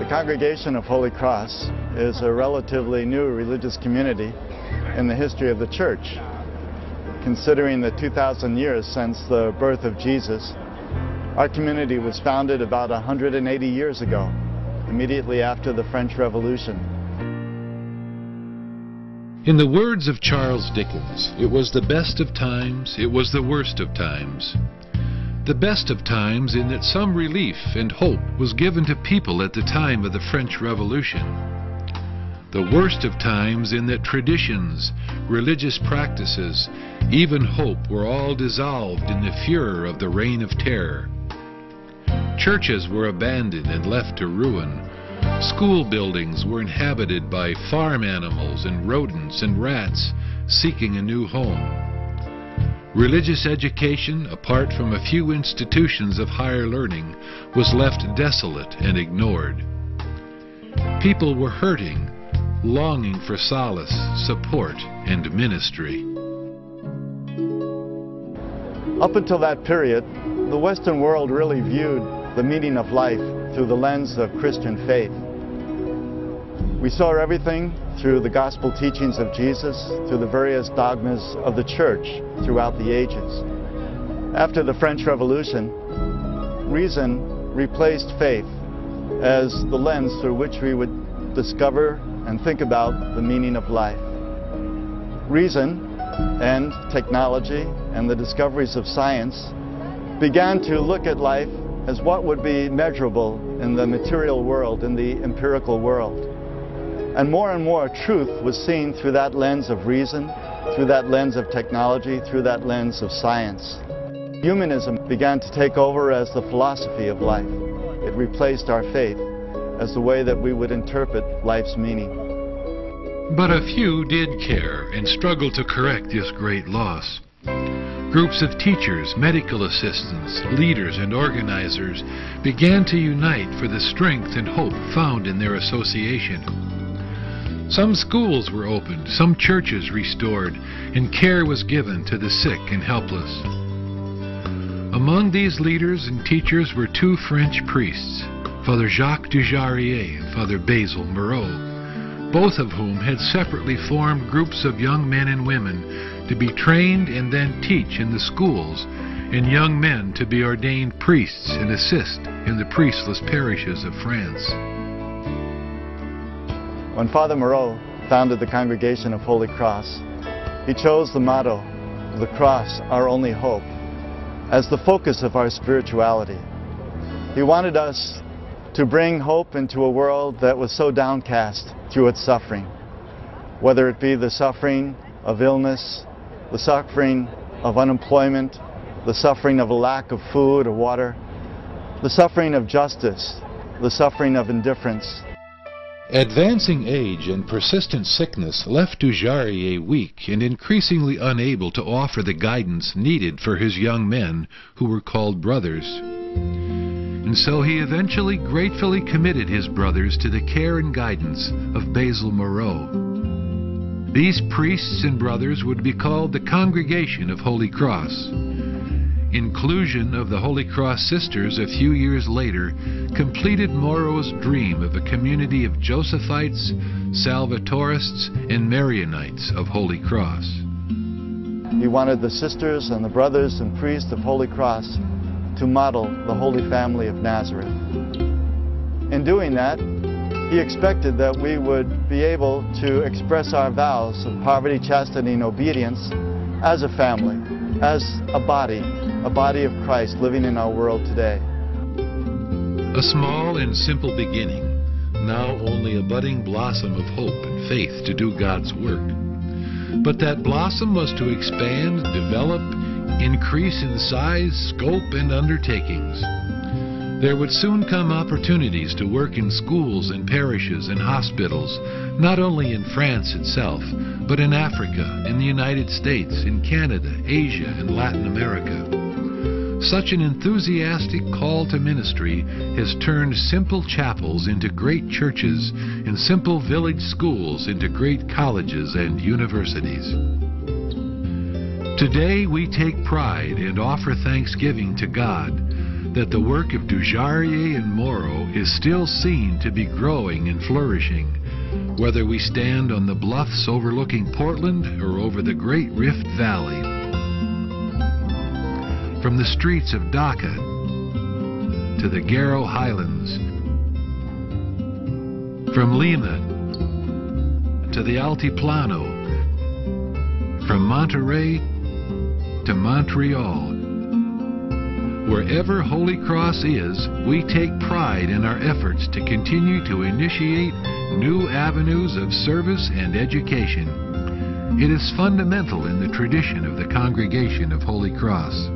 The Congregation of Holy Cross is a relatively new religious community in the history of the Church. Considering the 2,000 years since the birth of Jesus, our community was founded about 180 years ago, immediately after the French Revolution. In the words of Charles Dickens, it was the best of times, it was the worst of times. The best of times in that some relief and hope was given to people at the time of the French Revolution. The worst of times in that traditions, religious practices, even hope were all dissolved in the furor of the Reign of Terror. Churches were abandoned and left to ruin. School buildings were inhabited by farm animals and rodents and rats seeking a new home. Religious education, apart from a few institutions of higher learning, was left desolate and ignored. People were hurting, longing for solace, support, and ministry. Up until that period, the Western world really viewed the meaning of life through the lens of Christian faith. We saw everything through the gospel teachings of Jesus, through the various dogmas of the Church throughout the ages. After the French Revolution, reason replaced faith as the lens through which we would discover and think about the meaning of life. Reason and technology and the discoveries of science began to look at life as what would be measurable in the material world, in the empirical world. And more truth was seen through that lens of reason, through that lens of technology, through that lens of science. Humanism began to take over as the philosophy of life. It replaced our faith as the way that we would interpret life's meaning. But a few did care and struggled to correct this great loss. Groups of teachers, medical assistants, leaders, and organizers began to unite for the strength and hope found in their association. Some schools were opened, some churches restored, and care was given to the sick and helpless. Among these leaders and teachers were two French priests, Father Jacques Dujarier and Father Basil Moreau, both of whom had separately formed groups of young men and women to be trained and then teach in the schools, and young men to be ordained priests and assist in the priestless parishes of France. When Father Moreau founded the Congregation of Holy Cross, he chose the motto, "The Cross, Our Only Hope," as the focus of our spirituality. He wanted us to bring hope into a world that was so downcast through its suffering, whether it be the suffering of illness, the suffering of unemployment, the suffering of a lack of food or water, the suffering of justice, the suffering of indifference. Advancing age and persistent sickness left Dujarier weak and increasingly unable to offer the guidance needed for his young men, who were called brothers. And so he eventually gratefully committed his brothers to the care and guidance of Basil Moreau. These priests and brothers would be called the Congregation of Holy Cross. Inclusion of the Holy Cross Sisters a few years later completed Moreau's dream of a community of Josephites, Salvatorists, and Marianites of Holy Cross. He wanted the sisters and the brothers and priests of Holy Cross to model the Holy Family of Nazareth. In doing that, he expected that we would be able to express our vows of poverty, chastity, and obedience as a family, as a body of Christ living in our world today. A small and simple beginning, now only a budding blossom of hope and faith to do God's work. But that blossom was to expand, develop, increase in size, scope, and undertakings. There would soon come opportunities to work in schools and parishes and hospitals, not only in France itself, but in Africa, in the United States, in Canada, Asia, and Latin America. Such an enthusiastic call to ministry has turned simple chapels into great churches and simple village schools into great colleges and universities. Today we take pride and offer thanksgiving to God that the work of Dujarrier and Morrow is still seen to be growing and flourishing, whether we stand on the bluffs overlooking Portland or over the Great Rift Valley. From the streets of Dhaka to the Garo Highlands, from Lima to the Altiplano, from Monterey to Montreal. Wherever Holy Cross is, we take pride in our efforts to continue to initiate new avenues of service and education. It is fundamental in the tradition of the Congregation of Holy Cross.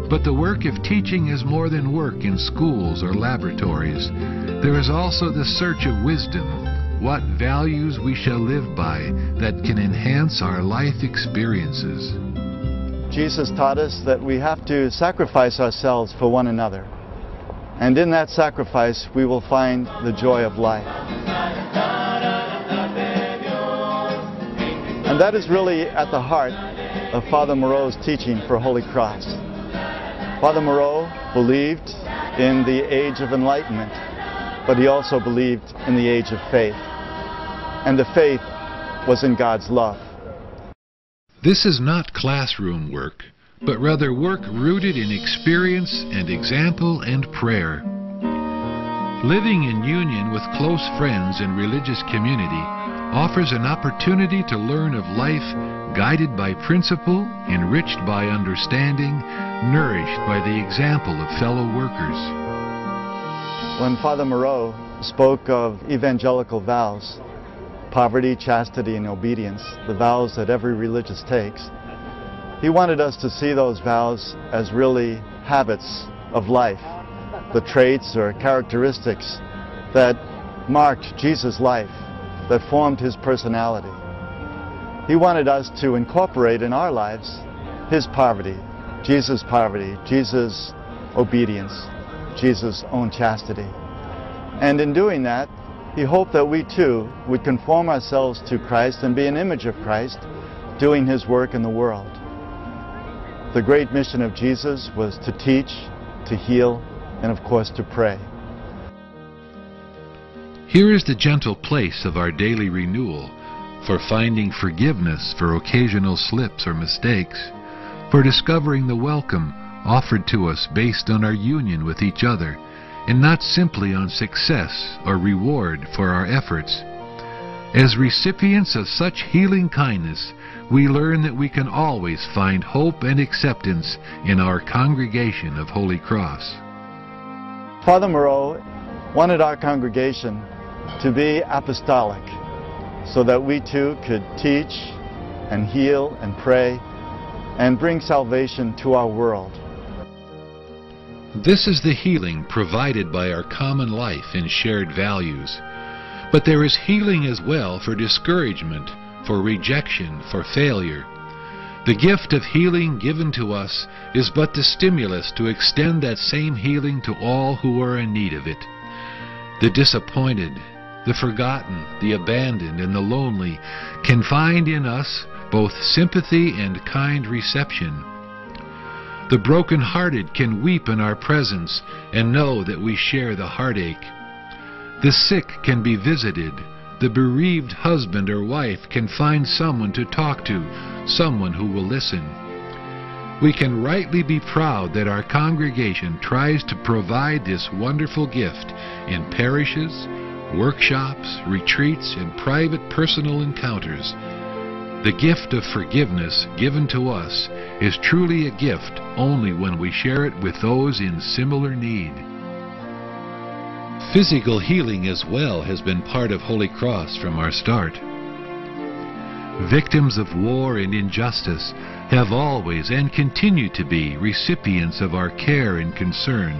But the work of teaching is more than work in schools or laboratories. There is also the search of wisdom, what values we shall live by that can enhance our life experiences. Jesus taught us that we have to sacrifice ourselves for one another. And in that sacrifice, we will find the joy of life. And that is really at the heart of Father Moreau's teaching for Holy Cross. Father Moreau believed in the age of enlightenment, but he also believed in the age of faith. And the faith was in God's love. This is not classroom work, but rather work rooted in experience and example and prayer. Living in union with close friends and religious community offers an opportunity to learn of life guided by principle, enriched by understanding, nourished by the example of fellow workers. When Father Moreau spoke of evangelical vows, poverty, chastity, and obedience, the vows that every religious takes, he wanted us to see those vows as really habits of life, the traits or characteristics that marked Jesus' life, that formed his personality. He wanted us to incorporate in our lives his poverty, Jesus' obedience, Jesus' own chastity. And in doing that, he hoped that we too would conform ourselves to Christ and be an image of Christ, doing his work in the world. The great mission of Jesus was to teach, to heal, and of course to pray. Here is the gentle place of our daily renewal, for finding forgiveness for occasional slips or mistakes, for discovering the welcome offered to us based on our union with each other, and not simply on success or reward for our efforts. As recipients of such healing kindness, we learn that we can always find hope and acceptance in our Congregation of Holy Cross. Father Moreau wanted our congregation to be apostolic, so that we too could teach and heal and pray and bring salvation to our world. This is the healing provided by our common life and shared values. But there is healing as well for discouragement, for rejection, for failure. The gift of healing given to us is but the stimulus to extend that same healing to all who are in need of it. The disappointed, the forgotten, the abandoned, and the lonely can find in us both sympathy and kind reception. The broken-hearted can weep in our presence and know that we share the heartache. The sick can be visited. The bereaved husband or wife can find someone to talk to, someone who will listen. We can rightly be proud that our congregation tries to provide this wonderful gift in parishes, workshops, retreats, and private personal encounters. The gift of forgiveness given to us is truly a gift only when we share it with those in similar need. Physical healing as well has been part of Holy Cross from our start. Victims of war and injustice have always and continue to be recipients of our care and concern.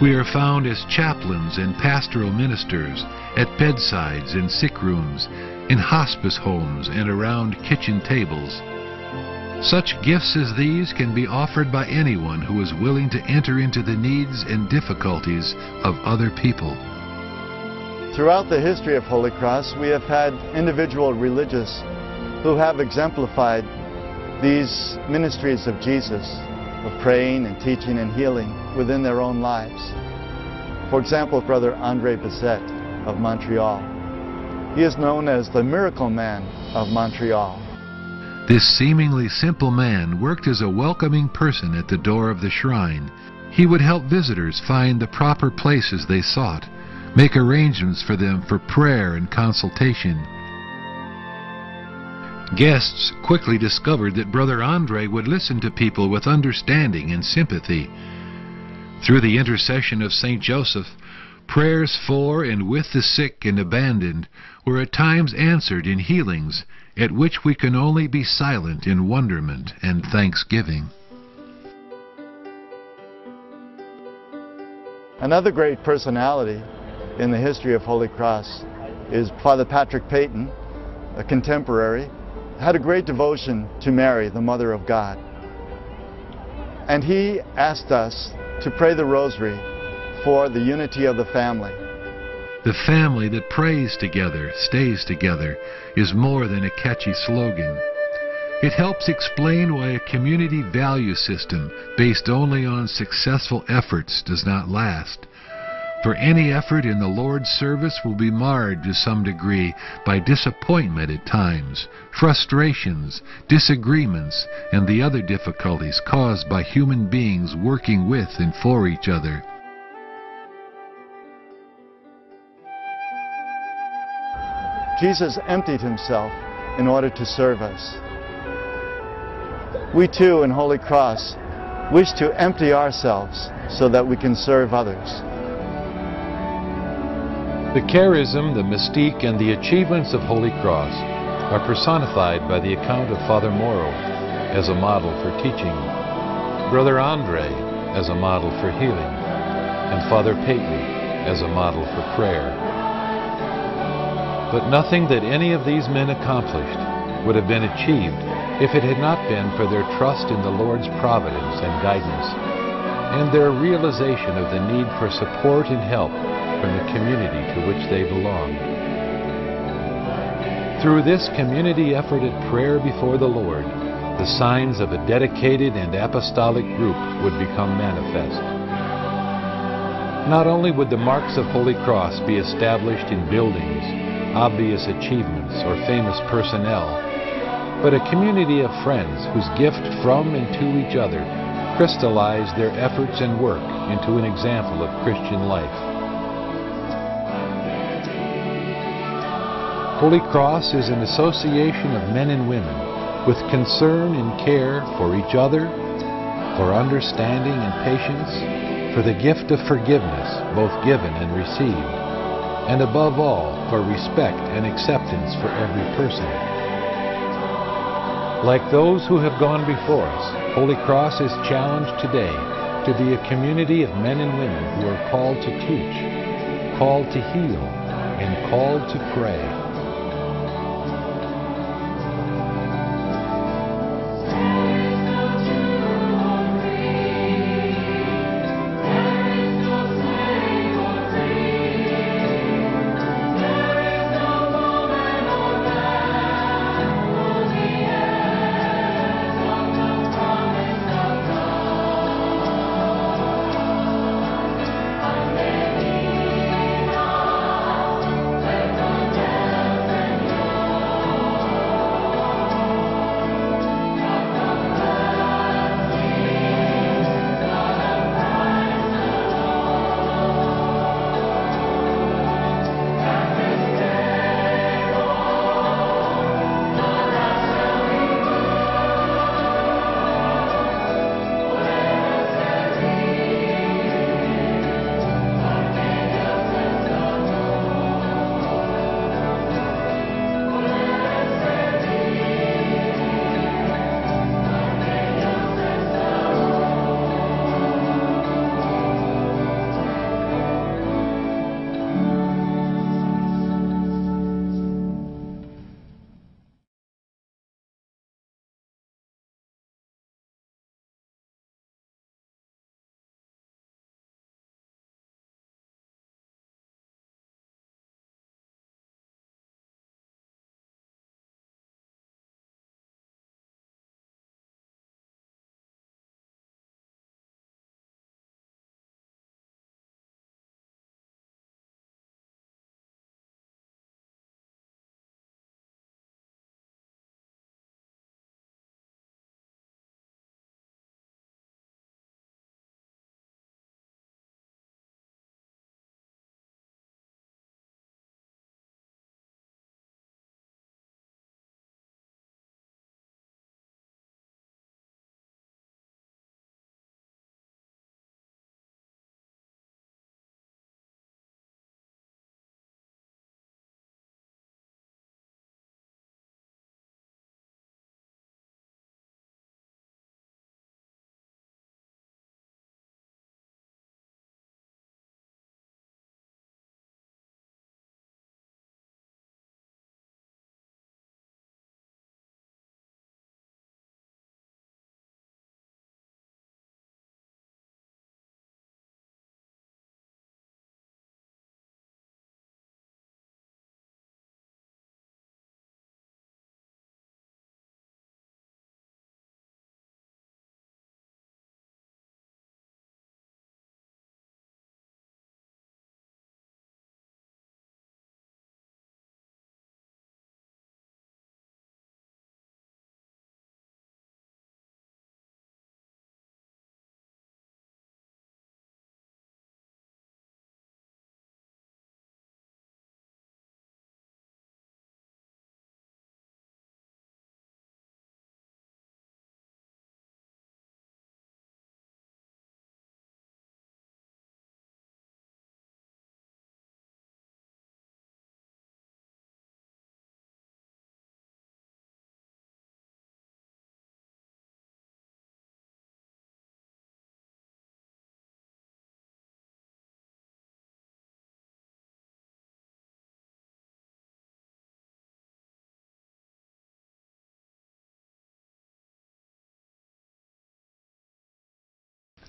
We are found as chaplains and pastoral ministers at bedsides and sick rooms, in hospice homes and around kitchen tables. Such gifts as these can be offered by anyone who is willing to enter into the needs and difficulties of other people. Throughout the history of Holy Cross, we have had individual religious who have exemplified these ministries of Jesus of praying and teaching and healing within their own lives. For example, Brother Andre Bessette of Montreal. He is known as the Miracle Man of Montreal. This seemingly simple man worked as a welcoming person at the door of the shrine. He would help visitors find the proper places they sought, make arrangements for them for prayer and consultation. Guests quickly discovered that Brother Andre would listen to people with understanding and sympathy. Through the intercession of St. Joseph, prayers for and with the sick and abandoned were at times answered in healings at which we can only be silent in wonderment and thanksgiving. Another great personality in the history of Holy Cross is Father Patrick Peyton, a contemporary, had a great devotion to Mary, the Mother of God. And he asked us to pray the Rosary for the unity of the family. The family that prays together, stays together, is more than a catchy slogan. It helps explain why a community value system based only on successful efforts does not last. For any effort in the Lord's service will be marred to some degree by disappointment at times, frustrations, disagreements, and the other difficulties caused by human beings working with and for each other. Jesus emptied himself in order to serve us. We too in Holy Cross wish to empty ourselves so that we can serve others. The charism, the mystique, and the achievements of Holy Cross are personified by the account of Father Moreau as a model for teaching, Brother Andre as a model for healing, and Father Peyton as a model for prayer. But nothing that any of these men accomplished would have been achieved if it had not been for their trust in the Lord's providence and guidance, and their realization of the need for support and help from the community to which they belonged. Through this community effort at prayer before the Lord, the signs of a dedicated and apostolic group would become manifest. Not only would the marks of Holy Cross be established in buildings, obvious achievements, or famous personnel, but a community of friends whose gift from and to each other crystallized their efforts and work into an example of Christian life. Holy Cross is an association of men and women with concern and care for each other, for understanding and patience, for the gift of forgiveness, both given and received, and above all, for respect and acceptance for every person. Like those who have gone before us, Holy Cross is challenged today to be a community of men and women who are called to teach, called to heal, and called to pray.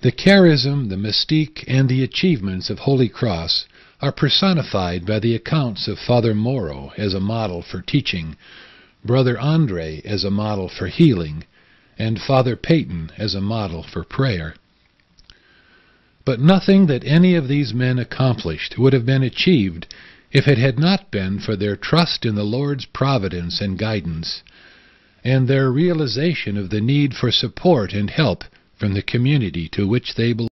The charism, the mystique, and the achievements of Holy Cross are personified by the accounts of Father Moreau as a model for teaching, Brother Andre as a model for healing, and Father Peyton as a model for prayer. But nothing that any of these men accomplished would have been achieved if it had not been for their trust in the Lord's providence and guidance, and their realization of the need for support and help from the community to which they belong.